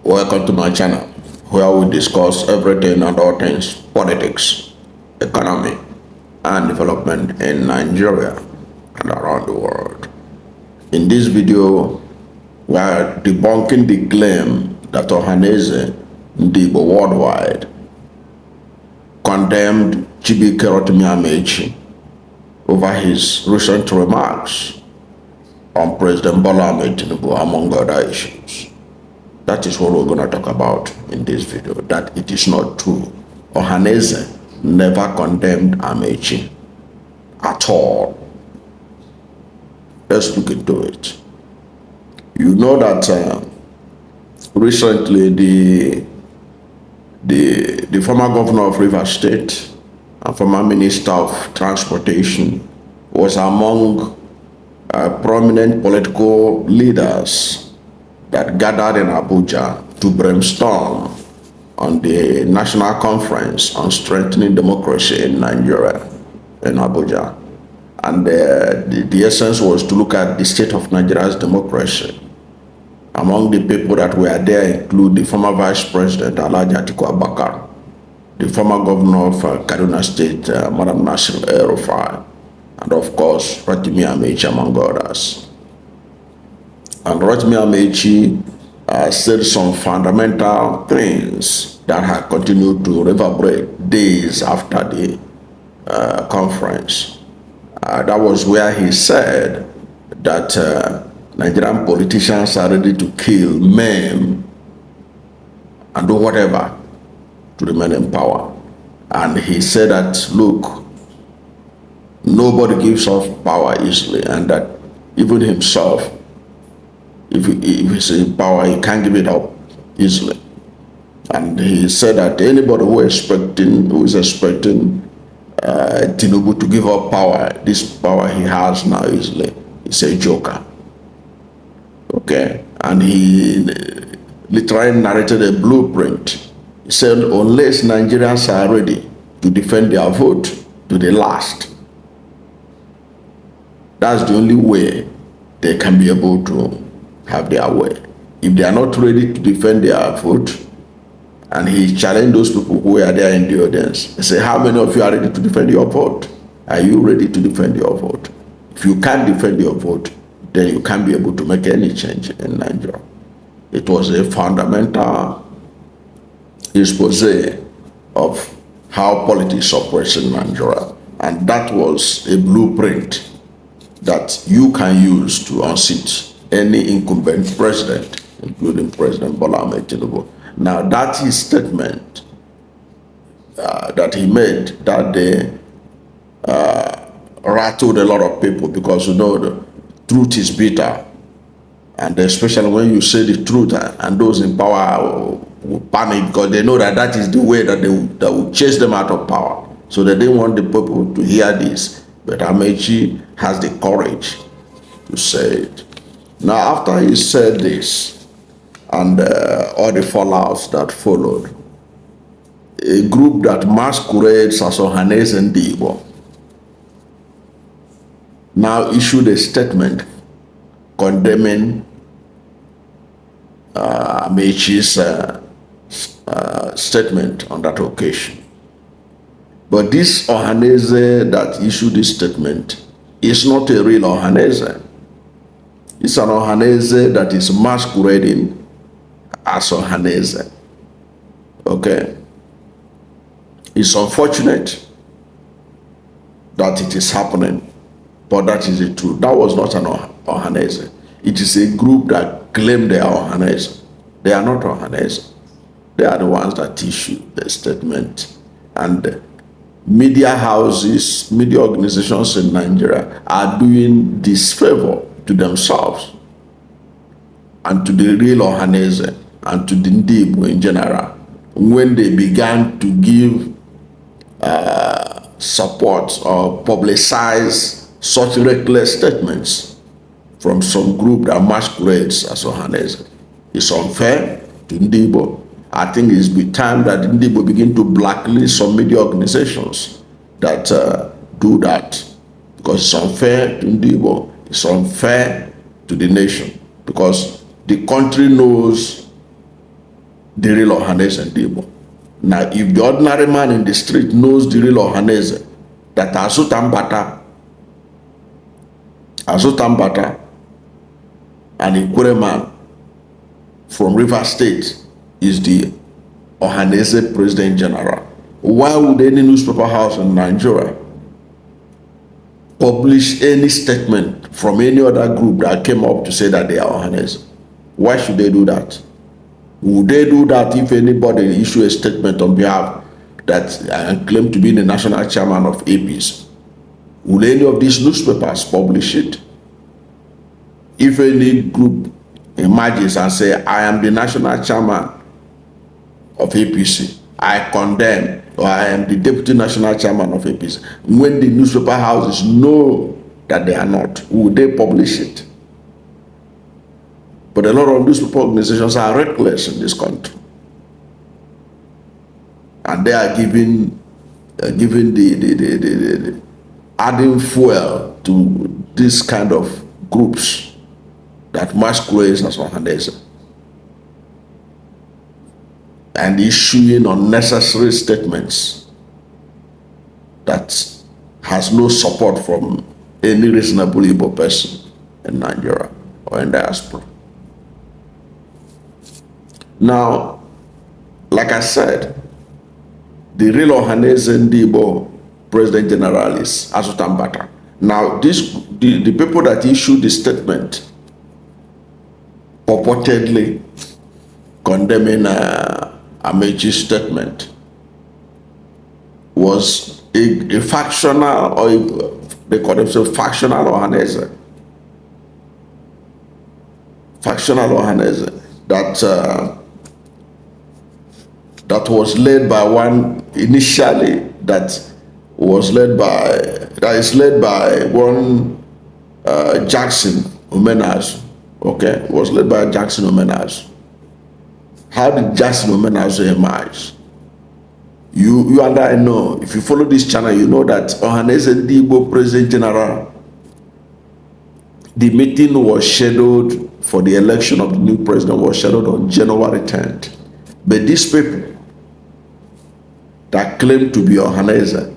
Welcome to my channel, where we discuss everything and all things politics, economy, and development in Nigeria and around the world. In this video, we are debunking the claim that Ohanaeze Ndigbo Worldwide condemned Chibuike Rotimi Amaechi over his recent remarks on President Bola Ahmed Tinubu, among other issues. That is what we're going to talk about in this video, that it is not true. Ohanaeze never condemned Amaechi at all. Let's look into it. You know that recently the former governor of Rivers State and former minister of transportation was among prominent political leaders that gathered in Abuja to brainstorm on the national conference on strengthening democracy in Nigeria in Abuja. And the essence was to look at the state of Nigeria's democracy. Among the people that were there include the former Vice President Alhaji Atiku Abubakar, the former governor of Kaduna State, Madam Nasir El-Rufai, and of course Rotimi Amaechi, among others. And Rotimi Amaechi said some fundamental things that have continued to reverberate days after the conference. That was where he said that Nigerian politicians are ready to kill, maim, and do whatever to remain in power. And he said that, look, nobody gives up power easily, and that even himself, if he's in power, he can't give it up easily. And he said that anybody who is expecting Tinubu to give up power, this power he has now easily, is a joker. Okay, and he literally narrated a blueprint. He said, unless Nigerians are ready to defend their vote to the last, that's the only way they can be able to have their way. If they are not ready to defend their vote, and he challenged those people who are there in the audience, he said, how many of you are ready to defend your vote? Are you ready to defend your vote? If you can't defend your vote, then you can't be able to make any change in Nigeria. It was a fundamental expose of how politics operates in Nigeria. And that was a blueprint that you can use to unseat any incumbent president, including President Bola Ahmed Tinubu. Now, that his statement that he made that day rattled a lot of people, because you know the truth is bitter, and especially when you say the truth, and those in power will panic because they know that that is the way that that will chase them out of power. So they didn't want the people to hear this, but Amaechi has the courage to say it. Now, after he said this, and all the fallouts that followed, a group that masquerades as Ohanaeze Ndigbo now issued a statement condemning Amaechi's statement on that occasion. But this Ohanaeze that issued this statement is not a real Ohanaeze. It's an Ohanaeze that is masquerading as Ohanaeze. Okay? It's unfortunate that it is happening, but that is the truth. That was not an Ohanaeze. It is a group that claim they are Ohanaeze. They are not Ohanaeze. They are the ones that issue the statement. And media houses, media organizations in Nigeria are doing this favor to themselves and to the real Ohanaeze and to the Ndigbo in general when they began to give support or publicize such reckless statements from some group that masquerades as Ohanaeze. It's unfair to Ndigbo. I think it's be time that Ndigbo begin to blacklist some media organizations that do that, because it's unfair to Ndigbo. It's unfair to the nation, because the country knows the real Ohanaeze Ndigbo. Now, if the ordinary man in the street knows the real Ohanaeze, that Azuta-Mbata, an Ikwere man from River State, is the Ohanaeze President General, why would any newspaper house in Nigeria publish any statement from any other group that came up to say that they are Ohanaeze? Why should they do that? Would they do that if anybody issue a statement on behalf that and claim to be the national chairman of APC? Will any of these newspapers publish it? If any group emerges and say, I am the national chairman of APC, I condemn, or I am the deputy national chairman of APC, when the newspaper houses know that they are not, will they publish it? But a lot of newspaper organizations are reckless in this country, and they are giving the adding fuel to this kind of groups that masquerades as Ohanaeze, and issuing unnecessary statements that has no support from any reasonable Igbo person in Nigeria or in diaspora. Now, like I said, the real Ohanaeze Ndigbo President General is Azuta-Mbata. Now, the people that issued the statement purportedly condemning Amaechi's statement was a factional, or they call themselves factional Ohanaeze. Factional Ohanaeze that was led by one initially, that is led by one Jackson Omenazu. Okay, it was led by Jackson Omenazu. How did Jackson Omenazu emerge? You and I know, if you follow this channel, you know that Ohanaeze Ndigbo President General, the meeting was scheduled for the election of the new president, was scheduled on January 10th. But these people that claim to be Ohanaeze,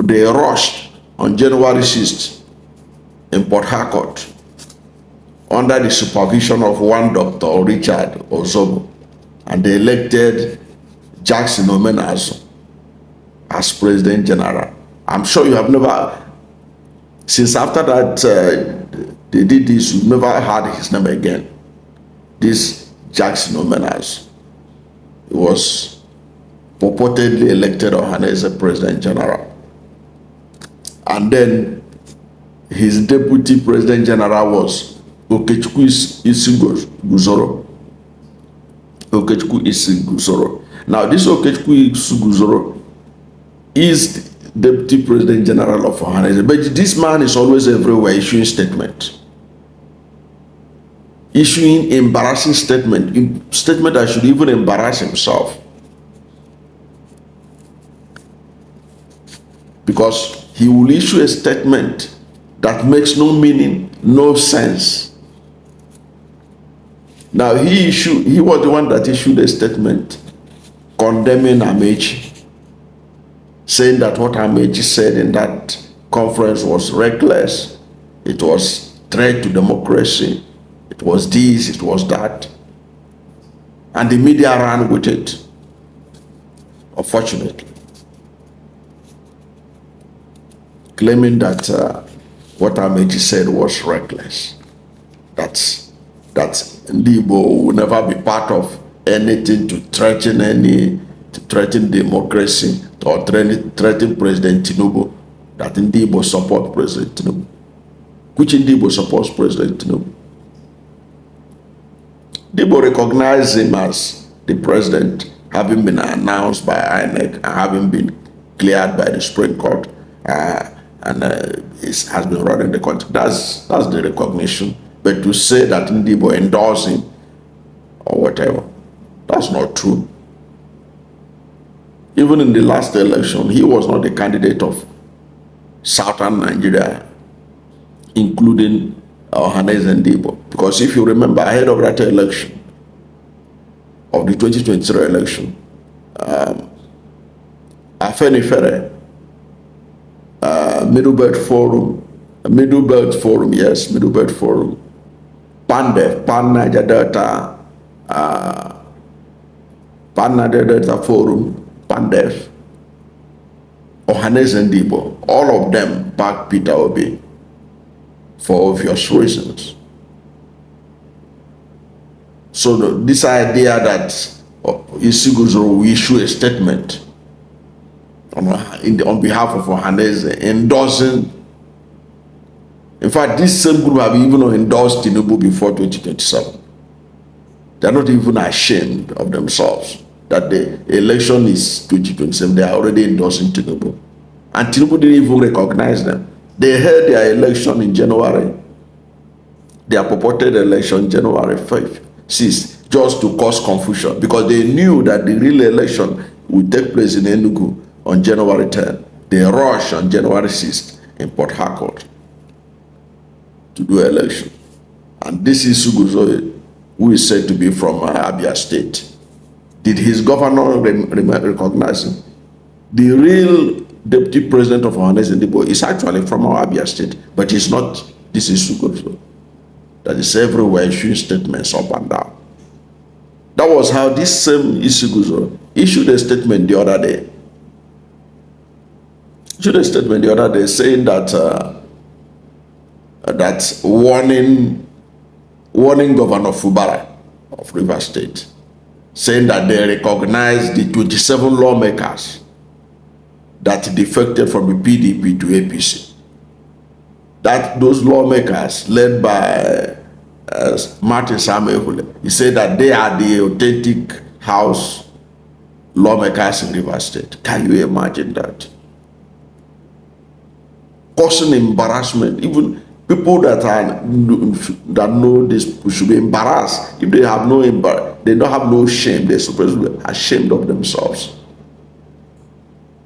they rushed on January 6th in Port Harcourt under the supervision of one Dr. Richard Ozobo, and they elected Jackson Omenazu as President General. I'm sure you have never, since after that they did this, you've never heard his name again. This Jackson Omenazu was purportedly elected Ohanaeze President General. And then his deputy President General was Okechukwu Isiguzoro. Okechukwu Isiguzoro. Now, this Okechukwu Isiguzoro is the Deputy President General of Ohanaeze, but this man is always everywhere issuing statements. Issuing embarrassing statement that should even embarrass himself. Because he will issue a statement that makes no meaning, no sense. Now, he was the one that issued a statement condemning Amaechi, saying that what Amaechi said in that conference was reckless, it was threat to democracy, it was this, it was that. And the media ran with it, unfortunately, claiming that what Amaechi said was reckless. That's Ndigbo will never be part of anything to threaten democracy or threaten President Tinubu. That Ndigbo support President Tinubu. Which Ndigbo supports President Tinubu? Ndigbo recognized him as the president, having been announced by INEC and having been cleared by the Supreme Court, and it has been running the country. That's the recognition. But to say that Ndigbo endorsed him or whatever, that's not true. Even in the last election, he was not the candidate of Southern Nigeria, including Ohanaeze Ndigbo. Because if you remember, ahead of that election, of the 2023 election. Afenifere, Middle Belt Forum, yes, Middle Belt Forum, PANDEF, Pan Niger Delta, Pan Niger Delta Forum, PANDEF, Ohanaeze Ndigbo, all of them back Peter Obi for obvious reasons. So this idea that Isiguzoro will issue a statement on behalf of Ohanaeze endorsing, in fact, this same group have even endorsed Tinubu before 2027. They're not even ashamed of themselves that the election is 2027. They are already endorsing Tinubu. And Tinubu didn't even recognize them. They held their election in January, their purported election January 5th, 6th, just to cause confusion because they knew that the real election would take place in Enugu on January 10th. They rushed on January 6th in Port Harcourt to do election. And this is Suguzo, who is said to be from Abia State. Did his governor recognize him? The real deputy president of Ohanaeze Ndigbo is actually from our Abia State, but he's not. This is Suguzo. That is everywhere issuing statements up and down. That was how this same Isiguzo issued a statement the other day. Saying that warning Governor Fubara of Rivers State, saying that they recognize the 27 lawmakers that defected from the PDP to APC. That those lawmakers led by Martin Samuel, he said that they are the authentic House lawmakers in Rivers State. Can you imagine that? Causing embarrassment. Even people that know this should be embarrassed. If they have they don't have no shame. They're supposed to be ashamed of themselves.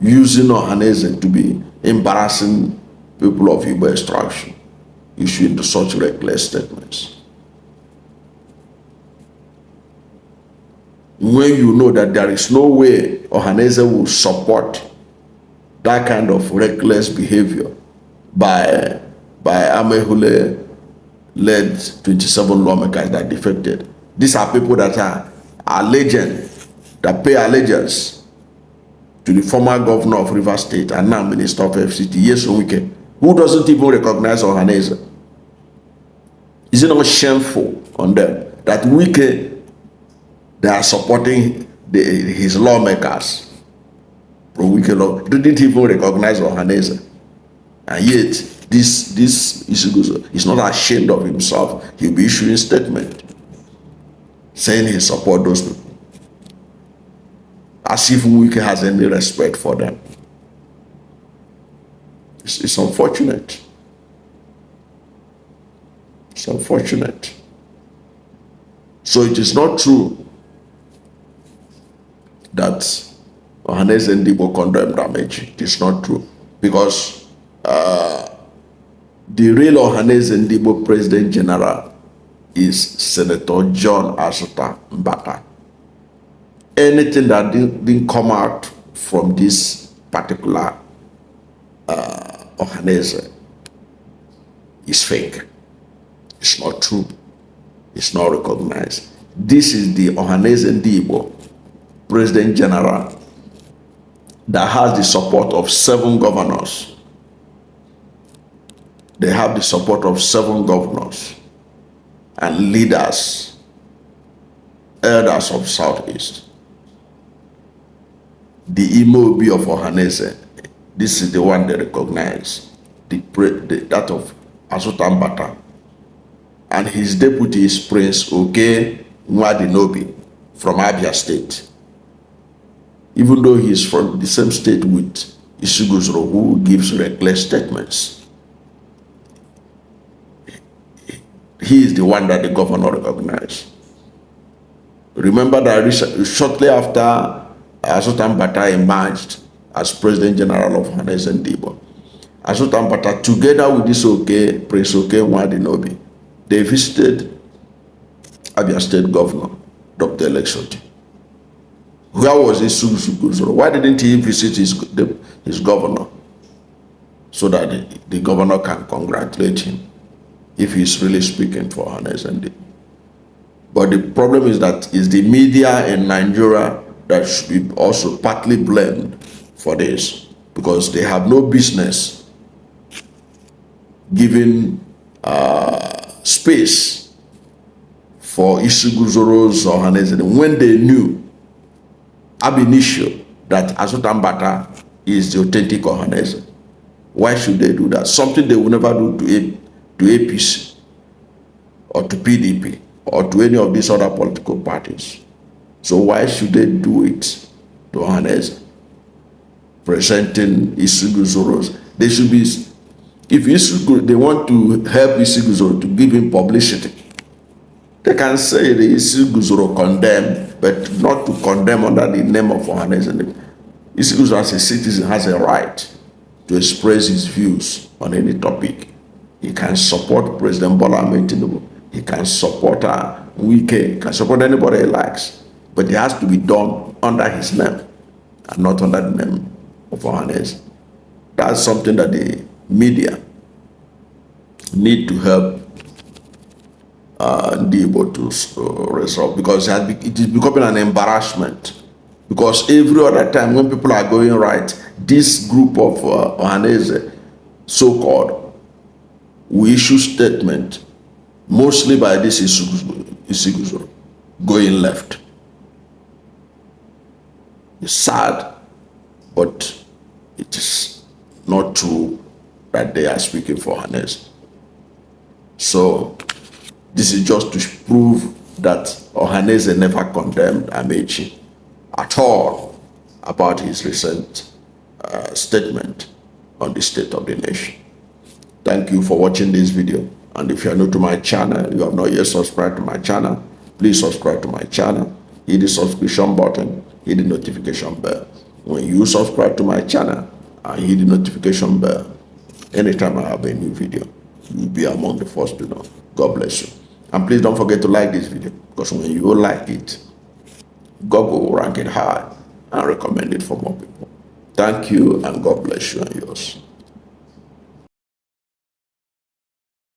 Using Ohanaeze to be embarrassing people of Igbo extraction, issuing such reckless statements. When you know that there is no way Ohanaeze will support that kind of reckless behavior by Amehule-led 27 lawmakers that defected. These are people that are allegiant, that pay allegiance to the former governor of Rivers State and now Minister of FCT, Nyesom Wike, who doesn't even recognize Ohanaeze. Is it not shameful on them that Wike, they are supporting his lawmakers? Wike didn't even recognize Ohanaeze. And yet, this is not ashamed of himself. He'll be issuing statement saying he support those people, as if Wike has any respect for them. It's unfortunate. It's unfortunate. So it is not true that Ohanaeze Ndigbo condemned Amaechi. It is not true, because the real Ohanaeze Ndigbo President General is Senator John Azuta-Mbata. Anything that didn't come out from this particular Ohanaeze is fake. It's not true. It's not recognized. This is the Ohanaeze Ndigbo President General that has the support of 7 governors. They have the support of 7 governors and leaders, elders of Southeast. The Imobi of Ohanaeze, this is the one they recognize, that of Azuta-Mbata. And his deputy is Prince Oke Nwadinobi from Abia State. Even though he is from the same state with Isuguzoro, who gives reckless statements. He is the one that the governor recognized. Remember that shortly after Azuta-Mbata emerged as President General of Ohanaeze Ndigbo, Azuta-Mbata, together with this Prince Oke Nwadinobi, they visited Abia State Governor, Dr. Election, Where was Isuguzoro? Why didn't he visit his governor so that the governor can congratulate him if he's really speaking for Ohanaeze Ndigbo? But the problem is that it's the media in Nigeria that should be also partly blamed for this, because they have no business giving space for Isuguzoro's Ohanaeze Ndigbo when they knew ab initio that Azuta-Mbata is the authentic Ohanaeze. Why should they do that? Something they will never do to APC or to PDP or to any of these other political parties. So why should they do it to Ohanaeze? Presenting Isuguzoro's. They should be, if they want to help Isuguzoro to give him publicity, they can say the Isuguzoro condemned, but not to condemn under the name of Ohanaeze Ndigbo. Isuguzoro as a citizen has a right to express his views on any topic. He can support President Bola Ahmed Tinubu. He can support Wike. He can support anybody he likes. But it has to be done under his name and not under the name of Ohanaeze. That's something that the media need to help Ndigbo to resolve, because it is becoming an embarrassment. Because every other time when people are going right, this group of Ohanaeze, so-called, will issue statement, mostly by this Isuguzoro, going left. It's sad, but it is not true that they are speaking for Ohanaeze. So this is just to prove that Ohanaeze never condemned Amaechi at all about his recent statement on the state of the nation. Thank you for watching this video. And if you are new to my channel, you have not yet subscribed to my channel, please subscribe to my channel. Hit the subscription button, hit the notification bell. When you subscribe to my channel and hit the notification bell, anytime I have a new video, you'll be among the first to know. God bless you. And please don't forget to like this video, because when you like it, Google will rank it high and recommend it for more people. Thank you, and God bless you and yours.